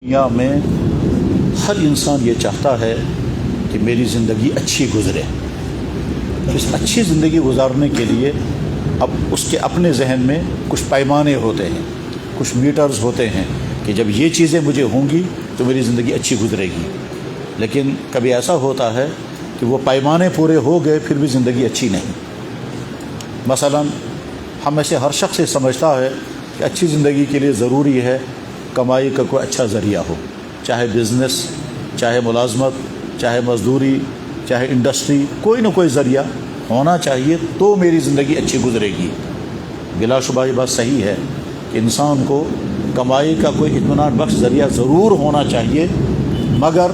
دنیا میں ہر انسان یہ چاہتا ہے کہ میری زندگی اچھی گزرے۔ اس اچھی زندگی گزارنے کے لیے اب اس کے اپنے ذہن میں کچھ پیمانے ہوتے ہیں، کچھ میٹرز ہوتے ہیں کہ جب یہ چیزیں مجھے ہوں گی تو میری زندگی اچھی گزرے گی۔ لیکن کبھی ایسا ہوتا ہے کہ وہ پیمانے پورے ہو گئے پھر بھی زندگی اچھی نہیں۔ مثلا ہم میں سے ہر شخص یہ سمجھتا ہے کہ اچھی زندگی کے لیے ضروری ہے کمائی کا کوئی اچھا ذریعہ ہو، چاہے بزنس، چاہے ملازمت، چاہے مزدوری، چاہے انڈسٹری، کوئی نہ کوئی ذریعہ ہونا چاہیے تو میری زندگی اچھی گزرے گی۔ بلا شبہ یہ بات صحیح ہے کہ انسان کو کمائی کا کوئی اطمینان بخش ذریعہ ضرور ہونا چاہیے، مگر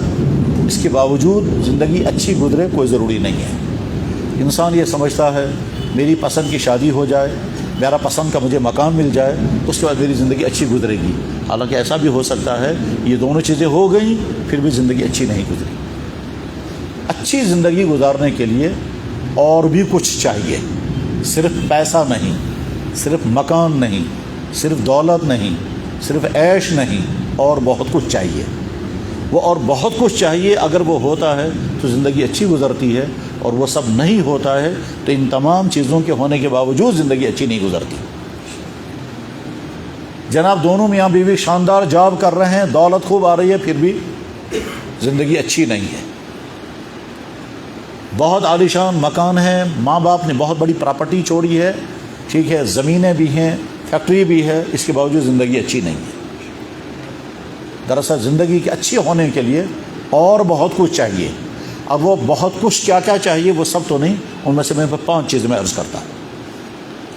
اس کے باوجود زندگی اچھی گزرے کوئی ضروری نہیں ہے۔ انسان یہ سمجھتا ہے میری پسند کی شادی ہو جائے، میرا پسند کا مجھے مکان مل جائے، اس کے بعد میری زندگی اچھی گزرے گی۔ حالانکہ ایسا بھی ہو سکتا ہے یہ دونوں چیزیں ہو گئیں پھر بھی زندگی اچھی نہیں گزری۔ اچھی زندگی گزارنے کے لیے اور بھی کچھ چاہیے، صرف پیسہ نہیں، صرف مکان نہیں، صرف دولت نہیں، صرف عیش نہیں، اور بہت کچھ چاہیے۔ وہ اور بہت کچھ چاہیے اگر وہ ہوتا ہے تو زندگی اچھی گزرتی ہے، اور وہ سب نہیں ہوتا ہے تو ان تمام چیزوں کے ہونے کے باوجود زندگی اچھی نہیں گزرتی۔ جناب دونوں میاں بیوی شاندار جاب کر رہے ہیں، دولت خوب آ رہی ہے، پھر بھی زندگی اچھی نہیں ہے۔ بہت عالیشان مکان ہے، ماں باپ نے بہت بڑی پراپرٹی چھوڑی ہے، ٹھیک ہے، زمینیں بھی ہیں، فیکٹری بھی ہے، اس کے باوجود زندگی اچھی نہیں ہے۔ دراصل زندگی کے اچھی ہونے کے لیے اور بہت کچھ چاہیے۔ اب وہ بہت کچھ کیا کیا چاہیے وہ سب تو نہیں، ان میں سے میں 5 چیزیں میں عرض کرتا ہوں،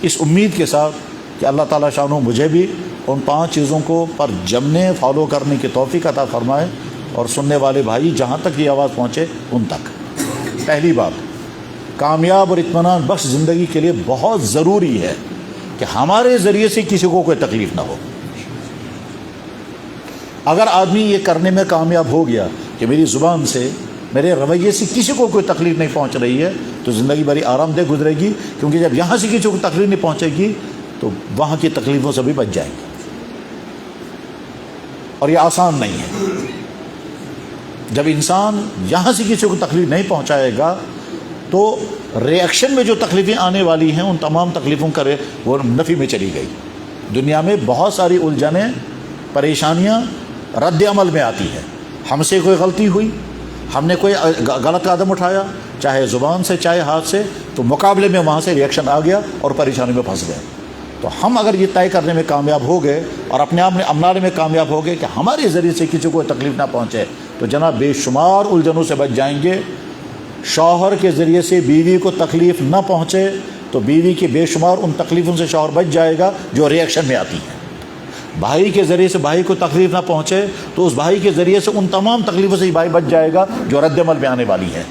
اس امید کے ساتھ کہ اللہ تعالیٰ شانہ مجھے بھی ان 5 چیزوں کو پر جمنے فالو کرنے کی توفیق عطا فرمائے، اور سننے والے بھائی جہاں تک یہ آواز پہنچے ان تک۔ پہلی بات، کامیاب اور اطمینان بخش زندگی کے لیے بہت ضروری ہے کہ ہمارے ذریعے سے کسی کو کوئی تکلیف نہ ہو۔ اگر آدمی یہ کرنے میں کامیاب ہو گیا کہ میری زبان سے، میرے رویے سے کسی کو کوئی تکلیف نہیں پہنچ رہی ہے تو زندگی بڑی آرام دہ گزرے گی، کیونکہ جب یہاں سے کسی کو تکلیف نہیں پہنچے گی تو وہاں کی تکلیفوں سے بھی بچ جائیں گے، اور یہ آسان نہیں ہے۔ جب انسان یہاں سے کسی کو تکلیف نہیں پہنچائے گا تو ریئیکشن میں جو تکلیفیں آنے والی ہیں ان تمام تکلیفوں کا وہ نفی میں چلی گئی۔ دنیا میں بہت ساری الجھنیں، پریشانیاں رد عمل میں آتی ہیں۔ ہم سے کوئی غلطی ہوئی، ہم نے کوئی غلط قدم اٹھایا، چاہے زبان سے چاہے ہاتھ سے، تو مقابلے میں وہاں سے ریئیکشن آ گیا اور پریشانی میں پھنس گئے۔ تو ہم اگر یہ طے کرنے میں کامیاب ہو گئے اور اپنے آپ میں امنانے میں کامیاب ہو گئے کہ ہمارے ذریعے سے کسی کو تکلیف نہ پہنچے، تو جناب بے شمار الجھنوں سے بچ جائیں گے۔ شوہر کے ذریعے سے بیوی کو تکلیف نہ پہنچے تو بیوی کے بے شمار ان تکلیفوں سے شوہر بچ جائے گا جو ریئیکشن میں آتی ہیں۔ بھائی کے ذریعے سے بھائی کو تکلیف نہ پہنچے تو اس بھائی کے ذریعے سے ان تمام تکلیفوں سے بھائی بچ جائے گا جو رد عمل میں آنے والی ہیں۔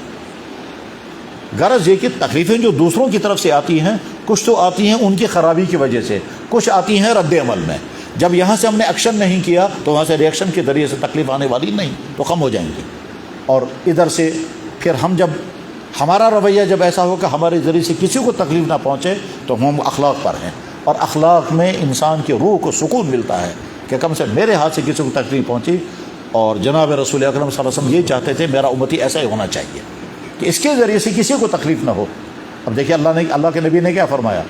غرض یہ کہ تکلیفیں جو دوسروں کی طرف سے آتی ہیں، کچھ تو آتی ہیں ان کی خرابی کی وجہ سے، کچھ آتی ہیں رد عمل میں۔ جب یہاں سے ہم نے ایکشن نہیں کیا تو وہاں سے ریئیکشن کے ذریعے سے تکلیف آنے والی نہیں، تو کم ہو جائیں گے۔ اور ادھر سے پھر ہم جب ہمارا رویہ جب ایسا ہو کہ ہمارے ذریعے سے کسی کو تکلیف نہ پہنچے تو ہم اخلاق پر ہیں، اور اخلاق میں انسان کی روح کو سکون ملتا ہے کہ کم سے میرے ہاتھ سے کسی کو تکلیف پہنچی۔ اور جناب رسول اکرم صلی اللہ علیہ وسلم یہ چاہتے تھے میرا امتی ایسا ہی ہونا چاہیے کہ اس کے ذریعے سے کسی کو تکلیف نہ ہو۔ اب دیکھیے اللہ کے نبی نے کیا فرمایا،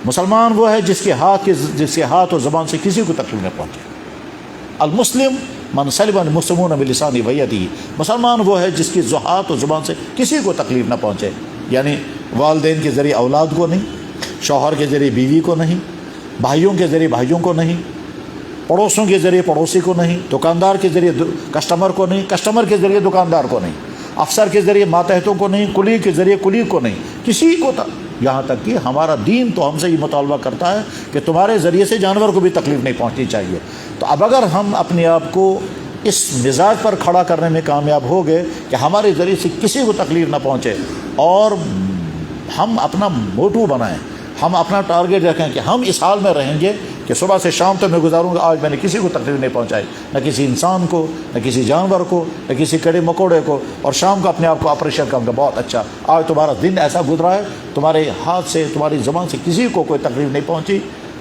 مسلمان وہ ہے جس کے ہاتھ اور زبان سے کسی کو تکلیف نہ پہنچے۔ المسلم من سلم المسلمون بلسانہ ویدہ، مسلمان وہ ہے جس کی ہاتھ اور زبان سے کسی کو تکلیف نہ پہنچے، یعنی والدین کے ذریعے اولاد کو نہیں، شوہر کے ذریعے بیوی کو نہیں، بھائیوں کے ذریعے بھائیوں کو نہیں، پڑوسوں کے ذریعے پڑوسی کو نہیں، دکاندار کے ذریعے کسٹمر کو نہیں، کسٹمر کے ذریعے دکاندار کو نہیں، افسر کے ذریعے ماتحتوں کو نہیں، کلی کے ذریعے کلی کو نہیں، کسی کو یہاں تک کہ ہمارا دین تو ہم سے یہ مطالبہ کرتا ہے کہ تمہارے ذریعے سے جانور کو بھی تکلیف نہیں پہنچنی چاہیے۔ تو اب اگر ہم اپنے آپ کو اس مزاج پر کھڑا کرنے میں کامیاب ہو گئے کہ ہمارے ذریعے سے کسی کو تکلیف نہ پہنچے، اور ہم اپنا موٹو بنائیں، ہم اپنا ٹارگیٹ رکھیں کہ ہم اس حال میں رہیں گے کہ صبح سے شام تک میں گزاروں گا، آج میں نے کسی کو تکلیف نہیں پہنچائی، نہ کسی انسان کو، نہ کسی جانور کو، نہ کسی کیڑے مکوڑے کو، اور شام کو اپنے آپ کو اپریشیٹ کروں گا، بہت اچھا آج تمہارا دن ایسا گزرا ہے، تمہارے ہاتھ سے تمہاری زبان سے کسی کو کوئی تکلیف نہیں پہنچی،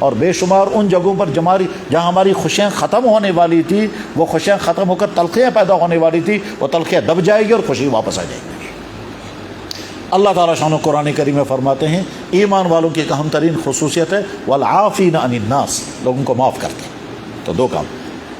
اور بے شمار ان جگہوں پر جہاں ہماری خوشیاں ختم ہونے والی تھی، وہ خوشیاں ختم ہو کر تلخیاں پیدا ہونے والی تھی، وہ تلخیاں دب جائے گی اور خوشی واپس آ جائے گی۔ اللہ تعالیٰ شان و قرآن کریم میں فرماتے ہیں ایمان والوں کی ایک اہم ترین خصوصیت ہے والعافین عن الناس، لوگوں کو معاف کرتے ہیں۔ تو دو کام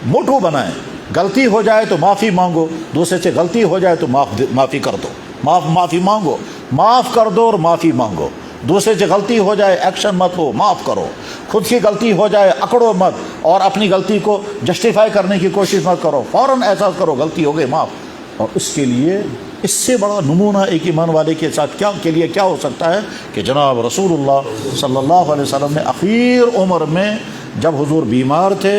موٹو بنائیں، غلطی ہو جائے تو معافی مانگو، دوسرے سے غلطی ہو جائے تو معافی کر دو، معافی مانگو، معاف کر دو اور معافی مانگو۔ دوسرے سے غلطی ہو جائے ایکشن مت ہو، معاف کرو۔ خود کی غلطی ہو جائے اکڑو مت اور اپنی غلطی کو جسٹیفائی کرنے کی کوشش مت کرو، فوراً احساس کرو غلطی ہو گئی، معاف۔ اور اس کے لیے اس سے بڑا نمونہ ایک ایمان والے کے ساتھ کیا ہو سکتا ہے کہ جناب رسول اللہ صلی اللہ علیہ وسلم نے اخیر عمر میں جب حضور بیمار تھے،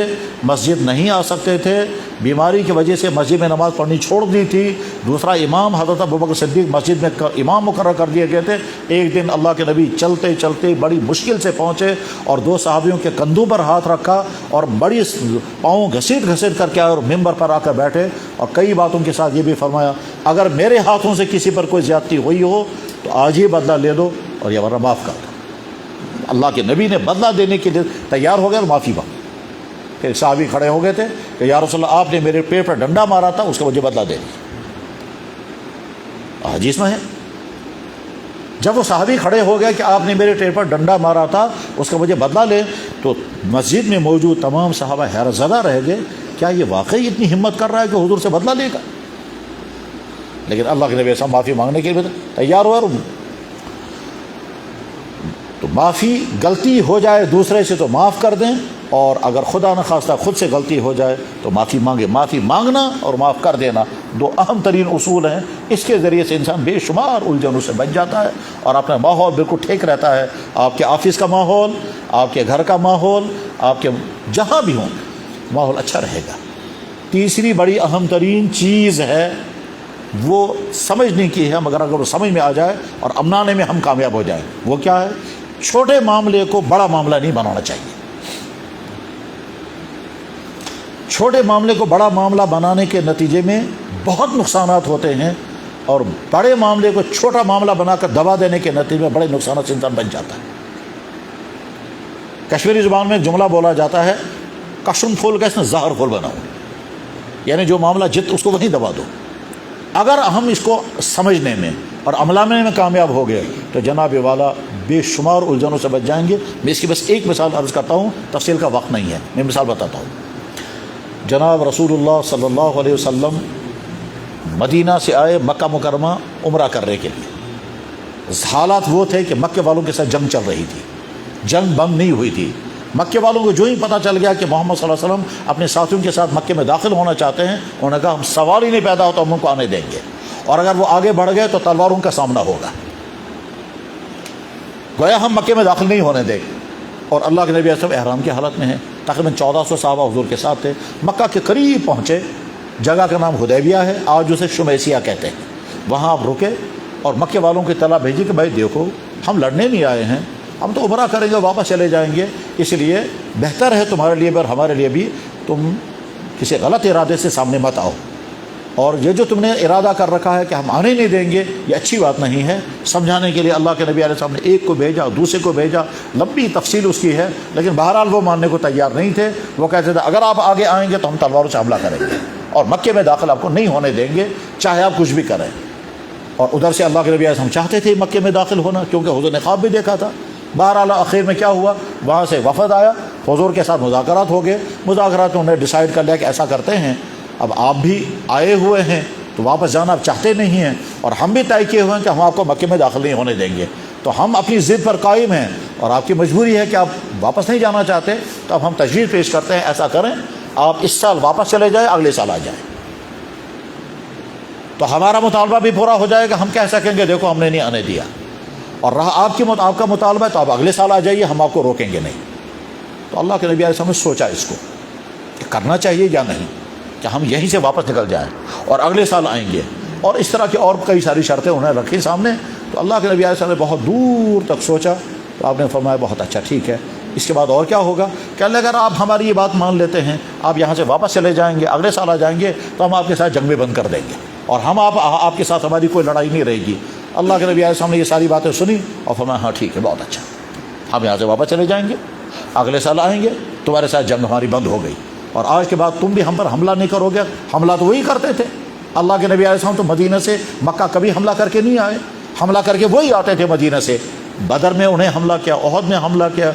مسجد نہیں آ سکتے تھے، بیماری کی وجہ سے مسجد میں نماز پڑھنی چھوڑ دی تھی، دوسرا امام حضرت ابوبکر صدیق مسجد میں امام مقرر کر دیے گئے تھے۔ ایک دن اللہ کے نبی چلتے چلتے بڑی مشکل سے پہنچے اور دو صحابیوں کے کندھوں پر ہاتھ رکھا اور بڑی پاؤں گھسیٹ کر کے آئے اور ممبر پر آ کر بیٹھے اور کئی باتوں کے ساتھ یہ بھی فرمایا اگر میرے ہاتھوں سے کسی پر کوئی زیادتی ہوئی ہو تو آج ہی بدلہ لے دو اور یا ورنہ معاف کر دو۔ اللہ کے نبی نے بدلہ دینے کے لیے تیار ہو گئے اور معافی مانگی۔ پھر صحابی کھڑے ہو گئے تھے کہ یا رسول اللہ آپ نے میرے پیٹ پر ڈنڈا مارا تھا، اس کا مجھے بدلہ دے دیا۔ حدیث میں ہے جب وہ صحابی کھڑے ہو گئے کہ آپ نے میرے پیٹ پر ڈنڈا مارا تھا، اس کا مجھے بدلہ لے، تو مسجد میں موجود تمام صحابہ حیرت زدہ رہ گئے، کیا یہ واقعی اتنی ہمت کر رہا ہے کہ حضور سے بدلہ لے گا؟ لیکن اللہ کے نبی ایسا معافی مانگنے کے لیے تیار ہوا۔ تو معافی، غلطی ہو جائے دوسرے سے تو معاف کر دیں، اور اگر خدا نخواستہ خود سے غلطی ہو جائے تو معافی مانگے۔ معافی مانگنا اور معاف کر دینا دو اہم ترین اصول ہیں، اس کے ذریعے سے انسان بے شمار الجھنوں سے بچ جاتا ہے اور اپنا ماحول بالکل ٹھیک رہتا ہے۔ آپ کے آفس کا ماحول، آپ کے گھر کا ماحول، آپ کے جہاں بھی ہوں ماحول اچھا رہے گا۔ تیسری بڑی اہم ترین چیز ہے وہ سمجھنے کی ہے، مگر اگر وہ سمجھ میں آ جائے اور اپنانے میں ہم کامیاب ہو جائیں، وہ کیا ہے؟ چھوٹے معاملے کو بڑا معاملہ نہیں بنانا چاہیے۔ چھوٹے معاملے کو بڑا معاملہ بنانے کے نتیجے میں بہت نقصانات ہوتے ہیں، اور بڑے معاملے کو چھوٹا معاملہ بنا کر دبا دینے کے نتیجے میں بڑے نقصانات سے انسان بن جاتا ہے۔ کشمیری زبان میں جملہ بولا جاتا ہے کشم پھول کا اس نے زہر پھول بناؤ، یعنی جو معاملہ جت اس کو وہیں دبا دو۔ اگر ہم اس کو سمجھنے میں اور عملانے میں کامیاب ہو گئے تو جناب والا بے شمار الجھنوں سے بچ جائیں گے۔ میں اس کی بس ایک مثال عرض کرتا ہوں، تفصیل کا وقت نہیں ہے، میں مثال بتاتا ہوں۔ جناب رسول اللہ صلی اللہ علیہ وسلم مدینہ سے آئے مکہ مکرمہ عمرہ کرنے کے لیے۔ حالات وہ تھے کہ مکے والوں کے ساتھ جنگ چل رہی تھی، جنگ بند نہیں ہوئی تھی۔ مکے والوں کو جو ہی پتہ چل گیا کہ محمد صلی اللہ علیہ وسلم اپنے ساتھیوں کے ساتھ مکے میں داخل ہونا چاہتے ہیں، انہوں نے کہا ہم سوال ہی نہیں پیدا ہوتا ہم ان کو آنے دیں گے، اور اگر وہ آگے بڑھ گئے تو تلواروں کا سامنا ہوگا، گویا ہم مکے میں داخل نہیں ہونے دیں گے۔ اور اللہ کے نبی علیہ السلام احرام کی حالت میں ہیں، تقریباً 1400 صحابہ حضور کے ساتھ تھے۔ مکہ کے قریب پہنچے، جگہ کا نام حدیبیہ ہے، آج اسے شمیسیہ کہتے ہیں۔ وہاں آپ رکے اور مکے والوں کی اطلاع بھیجی کہ بھائی دیکھو ہم لڑنے نہیں آئے ہیں، ہم تو عمرہ کریں گے واپس چلے جائیں گے، اس لیے بہتر ہے تمہارے لیے بھی اور ہمارے لیے بھی تم کسی غلط ارادے سے سامنے مت آؤ، اور یہ جو تم نے ارادہ کر رکھا ہے کہ ہم آنے نہیں دیں گے یہ اچھی بات نہیں ہے۔ سمجھانے کے لیے اللہ کے نبی علیہ السلام نے ایک کو بھیجا، دوسرے کو بھیجا، لمبی تفصیل اس کی ہے، لیکن بہرحال وہ ماننے کو تیار نہیں تھے۔ وہ کہتے تھے اگر آپ آگے آئیں گے تو ہم تلواروں سے حملہ کریں گے اور مکے میں داخل آپ کو نہیں ہونے دیں گے، چاہے آپ کچھ بھی کریں۔ اور ادھر سے اللہ کے نبی علیہ السلام چاہتے تھے مکے میں داخل ہونا، کیونکہ حضور نے خواب بھی دیکھا تھا۔ بہرحال آخر میں کیا ہوا، وہاں سے وفد آیا، حضور کے ساتھ مذاکرات ہو گئے۔ مذاکرات میں انہوں نے ڈیسائیڈ کر لیا کہ ایسا کرتے ہیں، اب آپ بھی آئے ہوئے ہیں تو واپس جانا آپ چاہتے نہیں ہیں، اور ہم بھی طے کیے ہوئے ہیں کہ ہم آپ کو مکے میں داخل نہیں ہونے دیں گے، تو ہم اپنی ضد پر قائم ہیں اور آپ کی مجبوری ہے کہ آپ واپس نہیں جانا چاہتے، تو اب ہم تجویز پیش کرتے ہیں ایسا کریں آپ اس سال واپس چلے جائیں، اگلے سال آ جائیں، تو ہمارا مطالبہ بھی پورا ہو جائے گا۔ ہم کہہ سکیں گے دیکھو ہم نے نہیں آنے دیا، اور رہا آپ کا مطالبہ ہے تو آپ اگلے سال آ جائیے، ہم آپ کو روکیں گے نہیں۔ تو اللہ کے نبی علیہ السلام نے سوچا اس کو کہ کرنا چاہیے یا نہیں، کہ ہم یہیں سے واپس نکل جائیں اور اگلے سال آئیں گے، اور اس طرح کی اور کئی ساری شرطیں انہیں رکھی سامنے۔ تو اللہ کے نبی علیہ السلام نے بہت دور تک سوچا، تو آپ نے فرمایا بہت اچھا ٹھیک ہے، اس کے بعد اور کیا ہوگا؟ کہ اللہ اگر آپ ہماری یہ بات مان لیتے ہیں، آپ یہاں سے واپس چلے جائیں گے، اگلے سال آ جائیں گے، تو ہم آپ کے ساتھ جنگ بھی بند کر دیں گے، اور ہم آپ کے ساتھ ہماری کوئی لڑائی نہیں رہے گی۔ اللہ کے نبی علیہ السلام نے یہ ساری باتیں سنی اور فرمایا ہاں ٹھیک ہے، بہت اچھا، ہم یہاں سے واپس چلے جائیں گے۔ اگلے سال آئیں گے، تمہارے ساتھ جنگ ہماری بند ہو گئی، اور آج کے بعد تم بھی ہم پر حملہ نہیں کرو گے۔ حملہ تو وہی کرتے تھے، اللہ کے نبی علیہ السلام تو مدینہ سے مکہ کبھی حملہ کر کے نہیں آئے، حملہ کر کے وہی آتے تھے مدینہ سے۔ بدر میں انہیں حملہ کیا، احد میں حملہ کیا،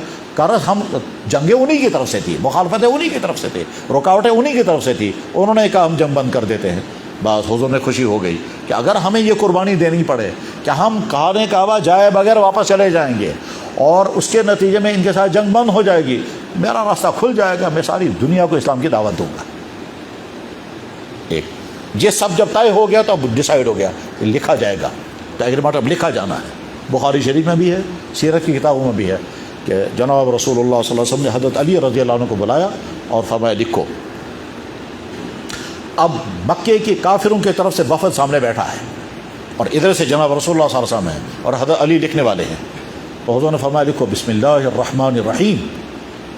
ہم جنگیں انہی کی طرف سے تھی، مخالفتیں انہی کی طرف سے تھی، رکاوٹیں انہی کی طرف سے تھی۔ انہوں نے کہا ہم جنگ بند کر دیتے ہیں، بس حضور نے خوشی ہو گئی کہ اگر ہمیں یہ قربانی دینی پڑے کہ ہم خانہ کعبہ جائے بغیر واپس چلے جائیں گے اور اس کے نتیجے میں ان کے ساتھ جنگ بند ہو جائے گی، میرا راستہ کھل جائے گا، میں ساری دنیا کو اسلام کی دعوت دوں گا۔ ایک یہ سب جب طے ہو گیا تو اب ڈیسائیڈ ہو گیا، لکھا جائے گا، تو ایگریمنٹ اب لکھا جانا ہے۔ بخاری شریف میں بھی ہے، سیرت کی کتابوں میں بھی ہے کہ جناب رسول اللہ صلی اللہ علیہ وسلم نے حضرت علی رضی اللہ عنہ کو بلایا اور فرمایا لکھو۔ اب مکے کی کافروں کی طرف سے وفد سامنے بیٹھا ہے اور ادھر سے جناب رسول اللہ صلی اللہ علیہ وسلم ہیں اور حضرت علی لکھنے والے ہیں، تو حضور نے فرمایا لکھو بسم اللہ الرحمن الرحیم۔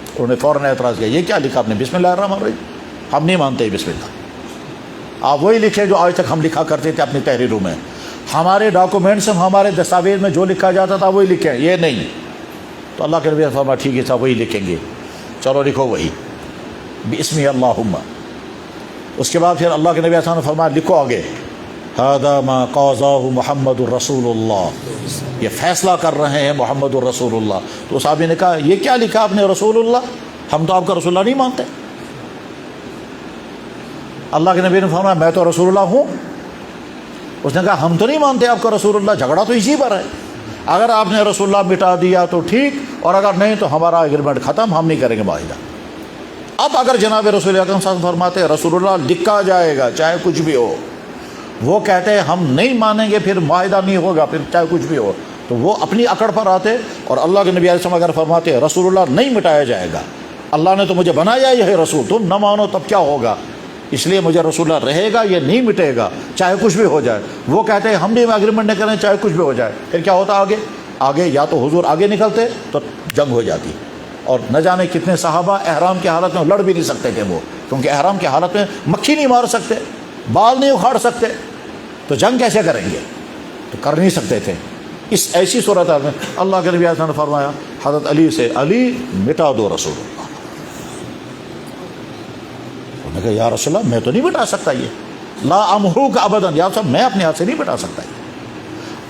انہوں نے فوراً اعتراض کیا، یہ کیا لکھا آپ نے، بسم اللہ الرحمن الرحیم؟ ہم نہیں مانتے بسم اللہ، آپ وہی لکھیں جو آج تک ہم لکھا کرتے تھے اپنی تحریروں میں، ہمارے ڈاکومنٹس میں ہمارے دستاویز میں جو لکھا جاتا تھا وہی لکھیں، یہ نہیں۔ تو اللہ کے نبی نے فرمایا ٹھیک ہے صاحب وہی لکھیں گے، چلو لکھو وہی بسم اللہم۔ اس کے بعد پھر اللہ کے نبی صلی اللہ علیہ وسلم نے فرمایا لکھو آگے ھذا ما قاضاہ محمد الرسول اللہ، یہ فیصلہ کر رہے ہیں محمد الرسول اللہ۔ تو صحابی نے کہا یہ کیا لکھا آپ نے رسول اللہ، ہم تو آپ کا رسول اللہ نہیں مانتے۔ اللہ کے نبی نے فرمایا میں تو رسول اللہ ہوں۔ اس نے کہا ہم تو نہیں مانتے آپ کا رسول اللہ، جھگڑا تو اسی پر ہے، اگر آپ نے رسول اللہ مٹا دیا تو ٹھیک، اور اگر نہیں تو ہمارا ایگریمنٹ ختم، ہم نہیں کریں گے معاہدہ۔ اب اگر جناب رسول اللہ صلی اللہ علیہ وسلم فرماتے رسول اللہ لکھا جائے گا چاہے کچھ بھی ہو، وہ کہتے ہیں ہم نہیں مانیں گے پھر معاہدہ نہیں ہوگا، پھر چاہے کچھ بھی ہو، تو وہ اپنی اکڑ پر آتے، اور اللہ کے نبی علیہ السلام اگر فرماتے رسول اللہ نہیں مٹایا جائے گا، اللہ نے تو مجھے بنایا یہ رسول، تم نہ مانو تب کیا ہوگا، اس لیے مجھے رسول اللہ رہے گا، یہ نہیں مٹے گا چاہے کچھ بھی ہو جائے۔ وہ کہتے ہیں ہم بھی ایگریمنٹ نہیں کریں چاہے کچھ بھی ہو جائے، پھر کیا ہوتا آگے یا تو حضور آگے نکلتے تو جنگ ہو جاتی، اور نہ جانے کتنے صحابہ احرام کی حالت میں لڑ بھی نہیں سکتے تھے وہ، کیونکہ احرام کی حالت میں مکھی نہیں مار سکتے، بال نہیں اکھاڑ سکتے، تو جنگ کیسے کریں گے، تو کر نہیں سکتے تھے۔ اس ایسی صورت میں اللہ کے نبی نے فرمایا حضرت علی سے علی مٹا دو رسول اللہ۔ انہوں نے کہا یا رسول اللہ میں تو نہیں مٹا سکتا، یہ لا امحوک ابدا، یا صاحب میں اپنے ہاتھ سے نہیں مٹا سکتا یہ۔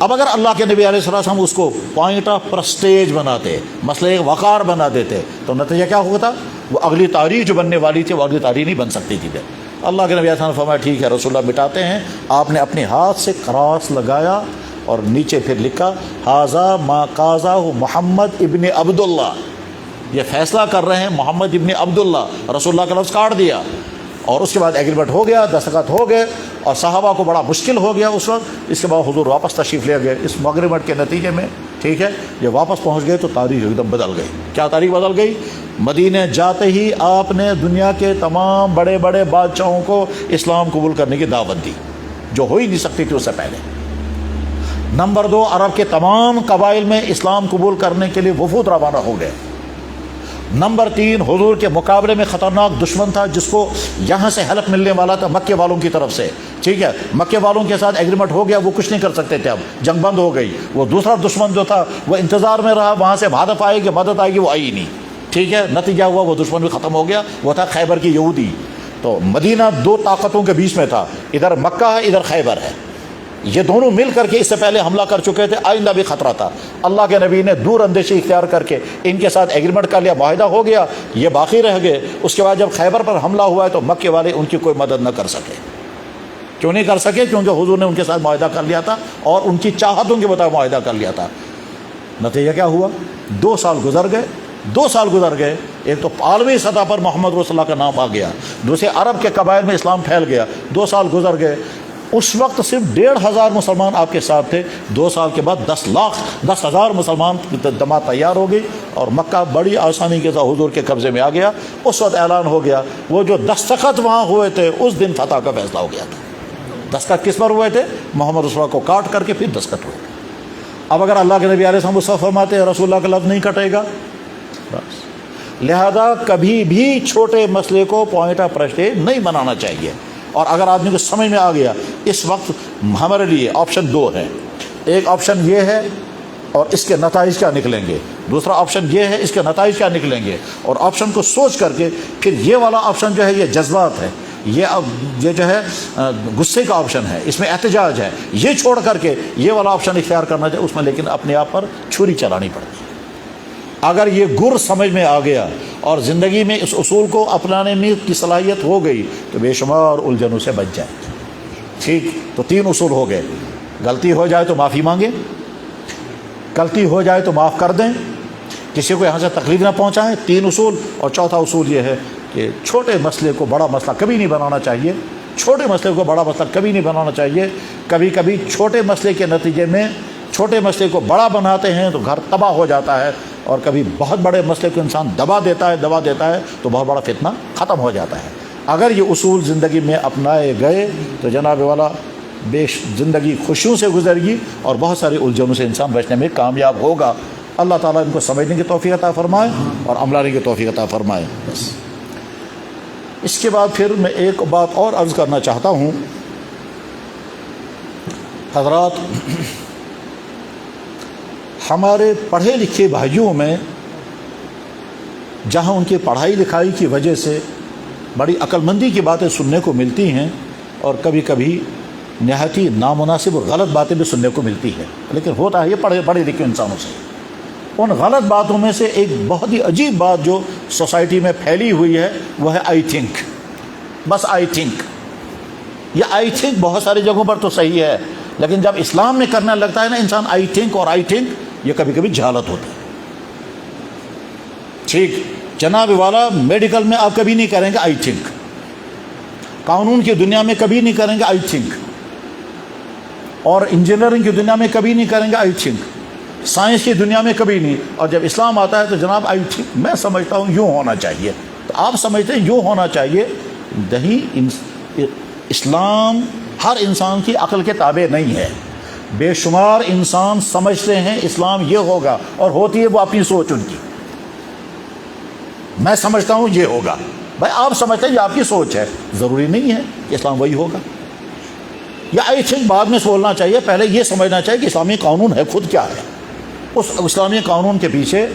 اب اگر اللہ کے نبی علیہ السلام اس کو پوائنٹ آف پرسٹیج بناتے، مسئلہ وقار بنا دیتے، تو نتیجہ کیا ہوتا، وہ اگلی تاریخ جو بننے والی تھی وہ اگلی تاریخ نہیں بن سکتی تھی۔ اللہ کے نبی علیہ السلام نے فرمایا ٹھیک ہے رسول اللہ مٹاتے ہیں۔ آپ نے اپنے ہاتھ سے کراس لگایا اور نیچے پھر لکھا ھذا ما قاضاہ محمد ابن عبداللہ، یہ فیصلہ کر رہے ہیں محمد ابن عبداللہ، رسول اللہ کا لفظ کاٹ دیا، اور اس کے بعد ایگریمنٹ ہو گیا، دستخط ہو گئے، اور صحابہ کو بڑا مشکل ہو گیا اس وقت۔ اس کے بعد حضور واپس تشریف لے گئے اس ایگریمنٹ کے نتیجے میں، ٹھیک ہے، یہ واپس پہنچ گئے تو تاریخ ایک دم بدل گئی۔ کیا تاریخ بدل گئی؟ مدینے جاتے ہی آپ نے دنیا کے تمام بڑے بڑے بادشاہوں کو اسلام قبول کرنے کی دعوت دی، جو ہو ہی نہیں سکتی تھی اس سے پہلے۔ نمبر 2، عرب کے تمام قبائل میں اسلام قبول کرنے کے لیے وفود روانہ ہو گئے۔ نمبر 3، حضور کے مقابلے میں خطرناک دشمن تھا جس کو یہاں سے ہیلپ ملنے والا تھا مکے والوں کی طرف سے، ٹھیک ہے، مکے والوں کے ساتھ ایگریمنٹ ہو گیا، وہ کچھ نہیں کر سکتے تھے، اب جنگ بند ہو گئی۔ وہ دوسرا دشمن جو تھا وہ انتظار میں رہا، وہاں سے ہدف آئے گی مدد آئے گی، وہ آئی نہیں، ٹھیک ہے، نتیجہ ہوا وہ دشمن بھی ختم ہو گیا، وہ تھا خیبر کی یہودی۔ تو مدینہ 2 طاقتوں کے بیچ میں تھا، ادھر مکہ ہے ادھر خیبر ہے، یہ دونوں مل کر کے اس سے پہلے حملہ کر چکے تھے، آئندہ بھی خطرہ تھا۔ اللہ کے نبی نے دور اندیشی اختیار کر کے ان کے ساتھ ایگریمنٹ کر لیا، معاہدہ ہو گیا، یہ باقی رہ گئے۔ اس کے بعد جب خیبر پر حملہ ہوا ہے تو مکے والے ان کی کوئی مدد نہ کر سکے۔ کیوں نہیں کر سکے؟ کیونکہ حضور نے ان کے ساتھ معاہدہ کر لیا تھا اور ان کی چاہتوں کے مطابق معاہدہ کر لیا تھا۔ نتیجہ کیا ہوا؟ 2 سال گزر گئے، 2 سال گزر گئے، ایک تو عالمی سطح پر محمد رسول اللہ کا نام آ گیا، دوسرے عرب کے قبائل میں اسلام پھیل گیا، 2 سال گزر گئے۔ اس وقت صرف 1,500 مسلمان آپ کے ساتھ تھے، 2 سال کے بعد 10,000 مسلمان جماعت تیار ہو گئی، اور مکہ بڑی آسانی کے ساتھ حضور کے قبضے میں آ گیا۔ اس وقت اعلان ہو گیا، وہ جو دستخط وہاں ہوئے تھے اس دن فتح کا فیصلہ ہو گیا تھا۔ دستخط کس پر ہوئے تھے؟ محمد رسول اللہ کو کاٹ کر کے پھر دستخط ہوئے۔ اب اگر اللہ کے نبی علیہ السلام اس وقت فرماتے ہیں رسول اللہ کا لفظ نہیں کٹے گا، بس لہذا کبھی بھی چھوٹے مسئلے کو پوائنٹ آف پرسٹیج نہیں بنانا چاہیے۔ اور اگر آدمی کو سمجھ میں آ گیا، اس وقت ہمارے لیے آپشن 2 ہیں، ایک آپشن یہ ہے اور اس کے نتائج کیا نکلیں گے، دوسرا آپشن یہ ہے، اس کے نتائج کیا نکلیں گے، اور آپشن کو سوچ کر کے پھر یہ والا آپشن جو ہے یہ جذبات ہے، یہ جو ہے غصے کا آپشن ہے، اس میں احتجاج ہے، یہ چھوڑ کر کے یہ والا آپشن اختیار کرنا چاہیے، اس میں لیکن اپنے آپ پر چھری چلانی پڑے گی۔ اگر یہ گر سمجھ میں آ گیا اور زندگی میں اس اصول کو اپنانے میں کی صلاحیت ہو گئی تو بے شمار الجھنوں سے بچ جائے۔ ٹھیک، تو 3 اصول ہو گئے، غلطی ہو جائے تو معافی مانگیں، غلطی ہو جائے تو معاف کر دیں، کسی کو یہاں سے تکلیف نہ پہنچائیں، 3 اصول۔ اور چوتھا اصول یہ ہے کہ چھوٹے مسئلے کو بڑا مسئلہ کبھی نہیں بنانا چاہیے، چھوٹے مسئلے کو بڑا مسئلہ کبھی نہیں بنانا چاہیے۔ کبھی کبھی چھوٹے مسئلے کے نتیجے میں چھوٹے مسئلے کو بڑا بناتے ہیں تو گھر تباہ ہو جاتا ہے، اور کبھی بہت بڑے مسئلے کو انسان دبا دیتا ہے تو بہت بڑا فتنہ ختم ہو جاتا ہے۔ اگر یہ اصول زندگی میں اپنائے گئے تو جناب والا زندگی خوشیوں سے گزر گی اور بہت سارے الجھنوں سے انسان بچنے میں کامیاب ہوگا۔ اللہ تعالیٰ ان کو سمجھنے کی توفیق عطا فرمائے اور عملانے کی توفیق عطا فرمائے۔ بس اس کے بعد پھر میں ایک بات اور عرض کرنا چاہتا ہوں۔ حضرات، ہمارے پڑھے لکھے بھائیوں میں جہاں ان کی پڑھائی لکھائی کی وجہ سے بڑی عقل مندی کی باتیں سننے کو ملتی ہیں، اور کبھی کبھی نہایت ہی نامناسب اور غلط باتیں بھی سننے کو ملتی ہے، لیکن ہوتا ہے یہ پڑھے لکھے انسانوں سے۔ ان غلط باتوں میں سے ایک بہت ہی عجیب بات جو سوسائٹی میں پھیلی ہوئی ہے وہ ہے آئی تھنک۔ بس آئی تھنک، یہ آئی تھنک بہت ساری جگہوں پر تو صحیح ہے، لیکن جب اسلام میں کرنے لگتا ہے نا انسان آئی تھنک اور آئی تھنک، یہ کبھی کبھی جہالت ہوتی ہے۔ ٹھیک، جناب والا میڈیکل میں آپ کبھی نہیں کریں گے آئی تھنک، قانون کی دنیا میں کبھی نہیں کریں گے آئی تھنک، اور انجینئرنگ کی دنیا میں کبھی نہیں کریں گے آئی تھنک، سائنس کی دنیا میں کبھی نہیں۔ اور جب اسلام آتا ہے تو جناب آئی تھنک میں سمجھتا ہوں یوں ہونا چاہیے، تو آپ سمجھتے ہیں یوں ہونا چاہیے۔ نہیں، اسلام ہر انسان کی عقل کے تابع نہیں ہے۔ بے شمار انسان سمجھتے ہیں اسلام یہ ہوگا، اور ہوتی ہے وہ اپنی سوچ ان کی۔ میں سمجھتا ہوں یہ ہوگا، بھائی آپ سمجھتے ہیں یہ آپ کی سوچ ہے، ضروری نہیں ہے کہ اسلام وہی ہوگا۔ یا آئی تھنک بعد میں بولنا چاہیے، پہلے یہ سمجھنا چاہیے کہ اسلامی قانون ہے خود کیا ہے۔ اس اسلامی قانون کے پیچھے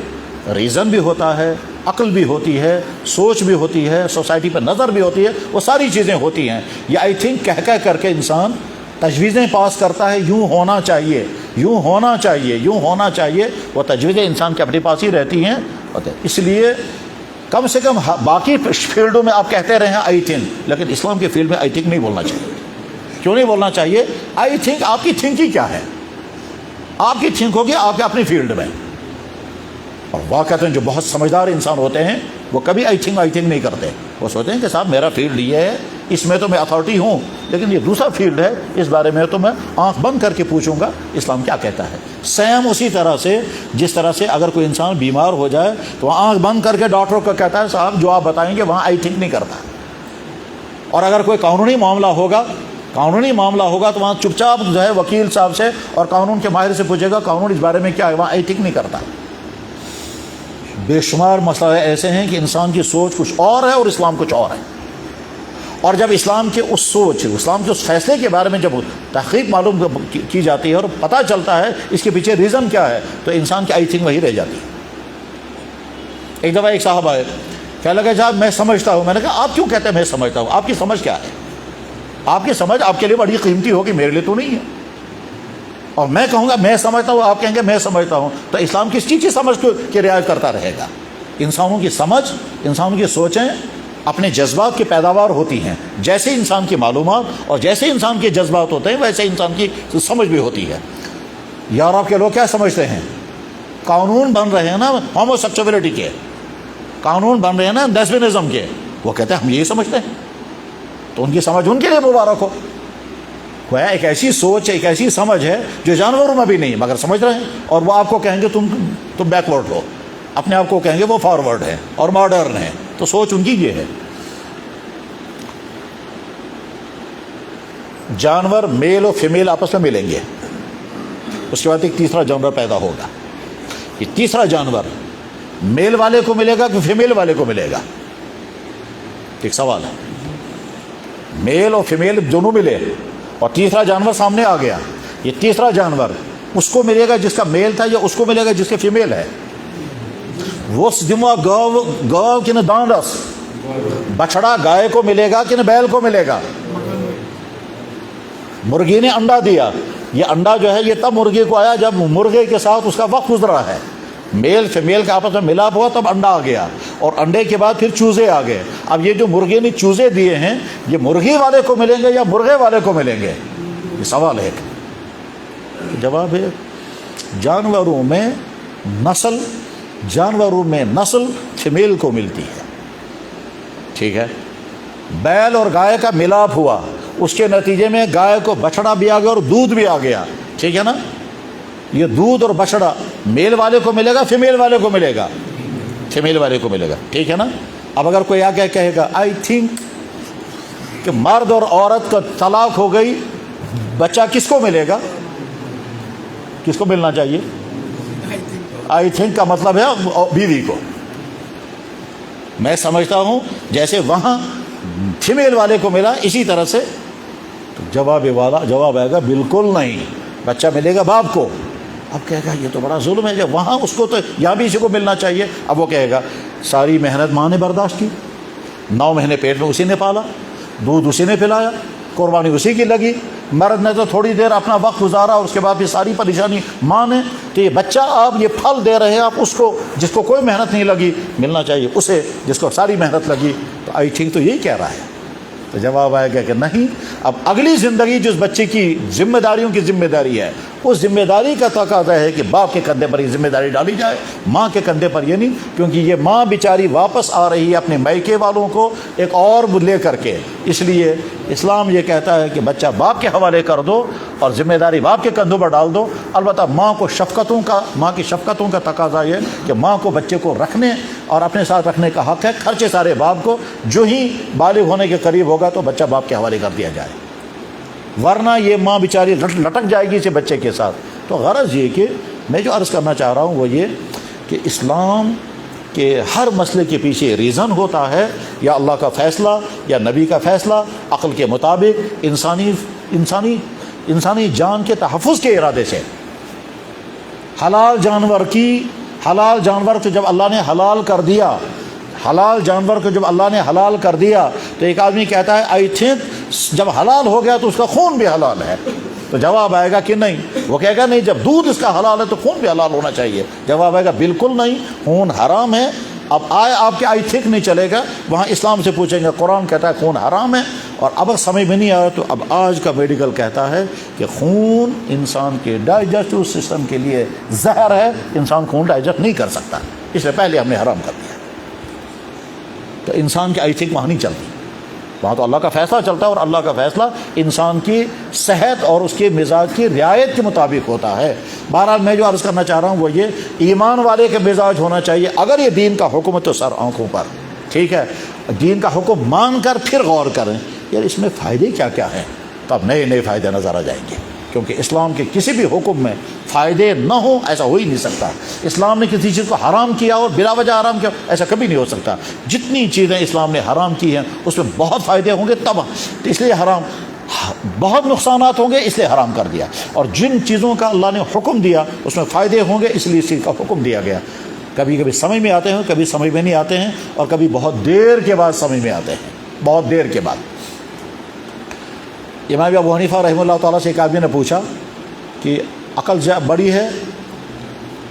ریزن بھی ہوتا ہے، عقل بھی ہوتی ہے، سوچ بھی ہوتی ہے، سوسائٹی پر نظر بھی ہوتی ہے، وہ ساری چیزیں ہوتی ہیں۔ یہ آئی تھنک کہہ کر کے انسان تجویزیں پاس کرتا ہے، یوں ہونا چاہیے، یوں ہونا چاہیے، یوں ہونا چاہیے، وہ تجویزیں انسان کے اپنے پاس ہی رہتی ہیں۔ اس لیے کم سے کم باقی فیلڈوں میں آپ کہتے رہے ہیں آئی تھنک، لیکن اسلام کے فیلڈ میں آئی تھنک نہیں بولنا چاہیے۔ کیوں نہیں بولنا چاہیے؟ آئی تھنک آپ کی تھنکنگ کیا ہے؟ آپ کی تھنک ہوگی آپ کے اپنے فیلڈ میں۔ اور واقعتاً جو بہت سمجھدار انسان ہوتے ہیں وہ کبھی آئی تھنک نہیں کرتے، وہ سوچتے ہیں کہ صاحب میرا فیلڈ یہ ہے، اس میں تو میں اتھارٹی ہوں، لیکن یہ دوسرا فیلڈ ہے، اس بارے میں تو میں آنکھ بند کر کے پوچھوں گا اسلام کیا کہتا ہے۔ سیم اسی طرح سے جس طرح سے اگر کوئی انسان بیمار ہو جائے تو آنکھ بند کر کے ڈاکٹر کو کہتا ہے صاحب جو آپ بتائیں گے وہاں آئی تھنک نہیں کرتا۔ اور اگر کوئی قانونی معاملہ ہوگا تو وہاں چپ چاپ جو ہے وکیل صاحب سے اور قانون کے ماہر سے پوچھے گا قانون اس بارے میں کیا ہے، وہاں آئی تھنک نہیں کرتا۔ بے شمار مسئلے ایسے ہیں کہ انسان کی سوچ کچھ اور ہے اور اسلام کچھ اور ہے۔ اور جب اسلام کے اس سوچ، اسلام کے اس فیصلے کے بارے میں جب تحقیق معلوم کی جاتی ہے اور پتہ چلتا ہے اس کے پیچھے ریزن کیا ہے، تو انسان کی آئی تھنک وہی رہ جاتی ہے۔ ایک دفعہ ایک صاحب آئے، کہنے لگا صاحب میں سمجھتا ہوں۔ میں نے کہا آپ کیوں کہتے ہیں میں سمجھتا ہوں؟ آپ کی سمجھ کیا ہے؟ آپ کی سمجھ آپ کے لیے بڑی قیمتی ہوگی، میرے لیے تو نہیں ہے۔ اور میں کہوں گا میں سمجھتا ہوں، آپ کہیں گے میں سمجھتا ہوں، تو اسلام کس چیز کی سمجھ کی رعایت کرتا رہے گا؟ انسانوں کی سمجھ، انسانوں کی سوچیں اپنے جذبات کی پیداوار ہوتی ہیں۔ جیسے انسان کی معلومات اور جیسے انسان کے جذبات ہوتے ہیں ویسے انسان کی سمجھ بھی ہوتی ہے۔ یورپ کے لوگ کیا سمجھتے ہیں؟ قانون بن رہے ہیں نا ہومو سیکسولیٹی کے، قانون بن رہے ہیں نا لیسبینزم کے، وہ کہتے ہیں ہم یہی سمجھتے ہیں، تو ان کی سمجھ ان کے لیے مبارک ہو۔ گویا ایک ایسی سوچ، ایک ایسی سمجھ ہے جو جانوروں میں بھی نہیں مگر سمجھ رہے ہیں، اور وہ آپ کو کہیں گے تم بیکورڈ ہو، اپنے آپ کو کہیں گے وہ فارورڈ ہے اور ماڈرن ہے، تو سوچ ان کی یہ ہے۔ جانور میل اور فیمیل آپس میں ملیں گے، اس کے بعد ایک تیسرا جانور پیدا ہوگا۔ یہ تیسرا جانور میل والے کو ملے گا کہ فیمیل والے کو ملے گا؟ ایک سوال ہے۔ میل اور فیمیل دونوں ملے اور تیسرا جانور سامنے آ گیا، یہ تیسرا جانور اس کو ملے گا جس کا میل تھا یا اس کو ملے گا جس کے فیمیل ہے؟ وس دموا گاو کن دانڈس، بچڑا گائے کو ملے گا کہ بیل کو ملے گا؟ مرغی نے انڈا دیا، یہ انڈا جو ہے یہ تب مرغی کو آیا جب مرغے کے ساتھ اس کا وقت گزرا ہے، میل فیمیل کا آپس میں ملاپ ہوا تب انڈا آ گیا، اور انڈے کے بعد پھر چوزے آ گئے۔ اب یہ جو مرغی نے چوزے دیے ہیں یہ مرغی والے کو ملیں گے یا مرغے والے کو ملیں گے؟ یہ سوال ہے۔ جواب ہے جانوروں میں نسل فیمیل کو ملتی ہے، ٹھیک ہے؟ بیل اور گائے کا ملاپ ہوا، اس کے نتیجے میں گائے کو بچڑا بھی آ گیا اور دودھ بھی آ گیا، ٹھیک ہے نا؟ یہ دودھ اور بچڑا میل والے کو ملے گا فیمیل والے کو ملے گا؟ فیمیل والے کو ملے گا، ٹھیک ہے نا؟ اب اگر کوئی آگے کہے گا آئی تھنک کہ مرد اور عورت کا طلاق ہو گئی، بچہ کس کو ملے گا؟ کس کو ملنا چاہیے؟ آئی تھنک کا مطلب ہے بیوی کو۔ میں سمجھتا ہوں جیسے وہاں فیمیل والے کو ملا اسی طرح سے، تو جواب آئے گا بالکل نہیں، بچہ ملے گا باپ کو۔ اب کہے گا یہ تو بڑا ظلم ہے، جب وہاں اس کو تو یہاں بھی اسی کو ملنا چاہیے۔ اب وہ کہے گا ساری محنت ماں نے برداشت کی، 9 مہینے پیٹ میں اسی نے پالا، دودھ اسی نے پلایا، قربانی اسی کی لگی، مرد نے تو تھوڑی دیر اپنا وقت گزارا اور اس کے بعد یہ ساری پریشانی ماں نے، تو یہ بچہ آپ یہ پھل دے رہے ہیں، آپ اس کو جس کو کوئی محنت نہیں لگی ملنا چاہیے اسے جس کو ساری محنت لگی۔ تو آئی تھنک تو یہی کہہ رہا ہے۔ تو جواب آئے گا کہ نہیں، اب اگلی زندگی جو اس بچے کی ذمہ داریوں کی ذمہ داری ہے، اس ذمہ داری کا تقاضا ہے کہ باپ کے کندھے پر یہ ذمہ داری ڈالی جائے، ماں کے کندھے پر یہ نہیں، کیونکہ یہ ماں بیچاری واپس آ رہی ہے اپنے میکے والوں کو ایک اور لے کر کے، اس لیے اسلام یہ کہتا ہے کہ بچہ باپ کے حوالے کر دو اور ذمہ داری باپ کے کندھوں پر ڈال دو۔ البتہ ماں کی شفقتوں کا تقاضا یہ کہ ماں کو بچے کو رکھنے اور اپنے ساتھ رکھنے کا حق ہے، خرچے سارے باپ کو، جو ہی بالغ ہونے کے قریب ہوگا تو بچہ باپ کے حوالے کر دیا جائے، ورنہ یہ ماں بیچاری لٹک جائے گی اسے بچے کے ساتھ۔ تو غرض یہ کہ میں جو عرض کرنا چاہ رہا ہوں وہ یہ کہ اسلام کے ہر مسئلے کے پیچھے ریزن ہوتا ہے، یا اللہ کا فیصلہ یا نبی کا فیصلہ عقل کے مطابق انسانی جان کے تحفظ کے ارادے سے۔ حلال جانور کو جب اللہ نے حلال کر دیا تو ایک آدمی کہتا ہے آئی تھنک جب حلال ہو گیا تو اس کا خون بھی حلال ہے، تو جواب آئے گا کہ نہیں، وہ کہے گا نہیں جب دودھ اس کا حلال ہے تو خون بھی حلال ہونا چاہیے، جواب آئے گا بالکل نہیں، خون حرام ہے۔ اب آپ کے آئی تھنک نہیں چلے گا، وہاں اسلام سے پوچھیں گے، قرآن کہتا ہے خون حرام ہے، اور اب سمجھ میں نہیں آیا تو اب آج کا میڈیکل کہتا ہے کہ خون انسان کے ڈائجسٹو سسٹم کے لیے زہر ہے، انسان خون ڈائجسٹ نہیں کر سکتا، اس لیے پہلے ہم نے حرام کر دیا۔ تو انسان کی آئی تھنک وہاں نہیں چلتی، وہاں تو اللہ کا فیصلہ چلتا ہے، اور اللہ کا فیصلہ انسان کی صحت اور اس کے مزاج کی رعایت کے مطابق ہوتا ہے۔ بہرحال میں جو عرض کرنا چاہ رہا ہوں وہ یہ، ایمان والے کا مزاج ہونا چاہیے، اگر یہ دین کا حکم ہے تو سر آنکھوں پر، ٹھیک ہے، دین کا حکم مان کر پھر غور کریں یار اس میں فائدے کیا کیا ہیں، تب نئے فائدے نظر آ جائیں گے، کیونکہ اسلام کے کسی بھی حکم میں فائدے نہ ہوں ایسا ہو ہی نہیں سکتا۔ اسلام نے کسی چیز کو حرام کیا اور بلا وجہ حرام کیا ایسا کبھی نہیں ہو سکتا۔ جتنی چیزیں اسلام نے حرام کی ہیں اس میں بہت فائدے ہوں گے تب، تو اس لیے حرام، بہت نقصانات ہوں گے اس لیے حرام کر دیا، اور جن چیزوں کا اللہ نے حکم دیا اس میں فائدے ہوں گے اس لیے اس چیز کا حکم دیا گیا۔ کبھی کبھی سمجھ میں آتے ہیں، کبھی سمجھ میں نہیں آتے ہیں، اور کبھی بہت دیر کے بعد سمجھ میں آتے ہیں، بہت دیر کے بعد۔ امام ابو حنیفہ رحمہ اللہ تعالیٰ سے ایک آدمی نے پوچھا کہ عقل بڑی ہے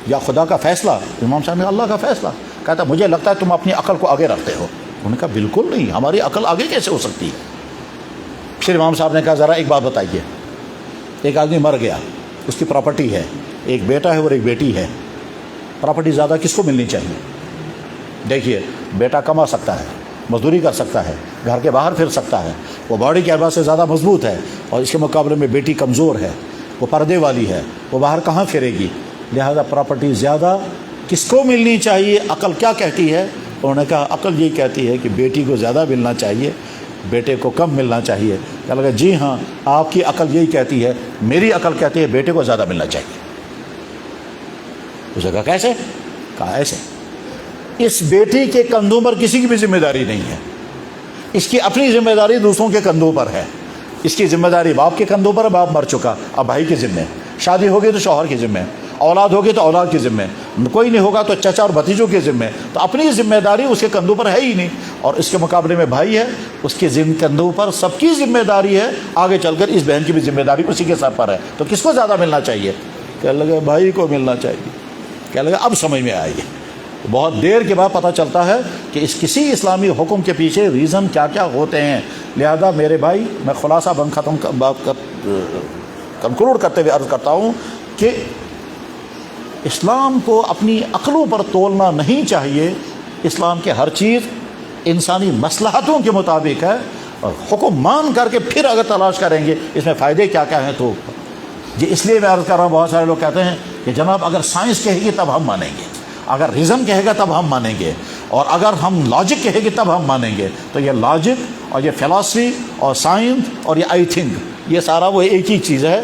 یا خدا کا فیصلہ؟ امام صاحب نے اللہ کا فیصلہ کہتا، مجھے لگتا ہے تم اپنی عقل کو آگے رکھتے ہو۔ انہوں نے کہا بالکل نہیں، ہماری عقل آگے کیسے ہو سکتی ہے؟ پھر امام صاحب نے کہا ذرا ایک بات بتائیے، ایک آدمی مر گیا، اس کی پراپرٹی ہے، ایک بیٹا ہے اور ایک بیٹی ہے، پراپرٹی زیادہ کس کو ملنی چاہیے؟ دیکھیے بیٹا کما سکتا ہے، مزدوری کر سکتا ہے، گھر کے باہر پھر سکتا ہے، وہ باڈی کے اعتبار سے زیادہ مضبوط ہے، اور اس کے مقابلے میں بیٹی کمزور ہے، وہ پردے والی ہے، وہ باہر کہاں پھرے گی؟ لہذا پراپرٹی زیادہ کس کو ملنی چاہیے؟ عقل کیا کہتی ہے؟ انہوں نے کہا عقل یہ کہتی ہے کہ بیٹی کو زیادہ ملنا چاہیے، بیٹے کو کم ملنا چاہیے۔ کہا لگا جی ہاں آپ کی عقل یہی کہتی ہے، میری عقل کہتی ہے بیٹے کو زیادہ ملنا چاہیے۔ اس نے کہا کیسے؟ کہا ایسے، اس بیٹی کے کندھوں پر کسی کی بھی ذمہ داری نہیں ہے، اس کی اپنی ذمہ داری دوسروں کے کندھوں پر ہے۔ اس کی ذمہ داری باپ کے کندھوں پر ہے، باپ مر چکا، اب بھائی کے ذمہ، شادی ہوگی تو شوہر کے ذمہ، اولاد ہوگی تو اولاد کے ذمہ، کوئی نہیں ہوگا تو چچا اور بھتیجوں کے ذمے، تو اپنی ذمہ داری اس کے کندھوں پر ہے ہی نہیں، اور اس کے مقابلے میں بھائی ہے، اس کے کندھوں پر سب کی ذمہ داری ہے، آگے چل کر اس بہن کی بھی ذمہ داری اسی کے سر پر ہے، تو کس کو زیادہ ملنا چاہیے؟ کہنے لگے بھائی کو ملنا چاہیے۔ کہنے لگے اب سمجھ میں آئی ہے، بہت دیر کے بعد پتہ چلتا ہے کہ اس کسی اسلامی حکم کے پیچھے ریزن کیا کیا ہوتے ہیں۔ لہذا میرے بھائی، میں خلاصہ کنکلوڈ کرتے ہوئے عرض کرتا ہوں کہ اسلام کو اپنی عقلوں پر تولنا نہیں چاہیے۔ اسلام کے ہر چیز انسانی مصلحتوں کے مطابق ہے، اور حکم مان کر کے پھر اگر تلاش کریں گے اس میں فائدے کیا کیا ہیں، تو اس لیے میں عرض کر رہا ہوں، بہت سارے لوگ کہتے ہیں کہ جناب اگر سائنس کہے گی تب ہم مانیں گے، اگر ریزن کہے گا تب ہم مانیں گے، اور اگر ہم لاجک کہے گی تب ہم مانیں گے۔ تو یہ لاجک اور یہ فلاسفی اور سائنس اور یہ آئی تھنک، یہ سارا وہ ایک ہی چیز ہے۔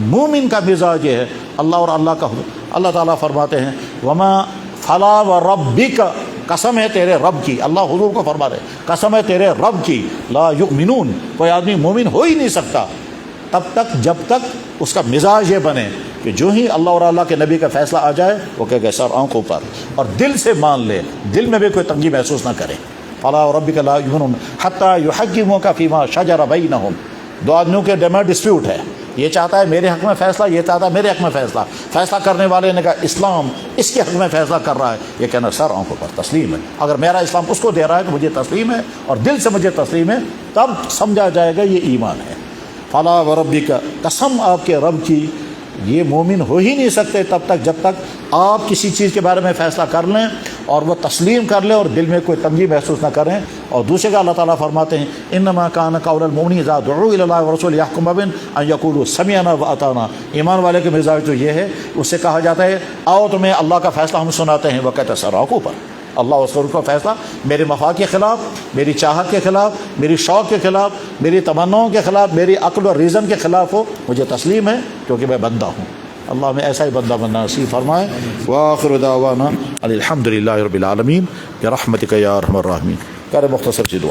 مومن کا مزاج یہ ہے، اللہ اور اللہ کا حکم۔ اللہ تعالیٰ فرماتے ہیں وما فلا وربک، قسم ہے تیرے رب کی، اللہ حضور کو فرما رہے قسم ہے تیرے رب کی، لا یؤمنون، کوئی آدمی مومن ہو ہی نہیں سکتا تب تک جب تک اس کا مزاج یہ بنے کہ جو ہی اللہ اور اللہ کے نبی کا فیصلہ آ جائے وہ کہ گئے سر آنکھوں پر، اور دل سے مان لے، دل میں بھی کوئی تنگی محسوس نہ کرے۔ فلا وربک لا یؤمنون حتی یحکموک فیما شجر بینہم، دو آدمیوں کے درمیان ڈسپیوٹ ہے، یہ چاہتا ہے میرے حق میں فیصلہ، یہ چاہتا ہے میرے حق میں فیصلہ، فیصلہ کرنے والے نے کہا اسلام اس کے حق میں فیصلہ کر رہا ہے، یہ کہنا سر آنکھوں پر تسلیم ہے، اگر میرا اسلام اس کو دے رہا ہے تو مجھے تسلیم ہے، اور دل سے مجھے تسلیم ہے، تب سمجھا جائے گا یہ ایمان ہے۔ فلا وربک، قسم آپ کے رب کی، یہ مومن ہو ہی نہیں سکتے تب تک جب تک آپ کسی چیز کے بارے میں فیصلہ کر لیں اور وہ تسلیم کر لیں اور دل میں کوئی تنگی محسوس نہ کریں۔ اور دوسرے کا اللہ تعالیٰ فرماتے ہیں انما کان قول المؤمنین اذا دعوا الی اللہ ورسولہ لیحکم بینہم ان یقولوا سمعنا واطعنا، ایمان والے کے مزاج تو یہ ہے، اس سے کہا جاتا ہے آؤ تمہیں اللہ کا فیصلہ ہم سناتے ہیں، وہ کہتا ہے سر آنکھوں پر، اللہ اور رسول کا فیصلہ میرے مفاد کے خلاف، میری چاہت کے خلاف، میری شوق کے خلاف، میری تمناؤں کے خلاف، میری عقل اور ریزن کے خلاف ہو، مجھے تسلیم ہے کیونکہ میں بندہ ہوں۔ اللہ ہمیں ایسا ہی بندہ بننا نصیب فرمائے۔ وآخر دعوانا الحمد للہ رب العالمین برحمتک یا ارحم الراحمین۔ کرے مختصر سی دعا۔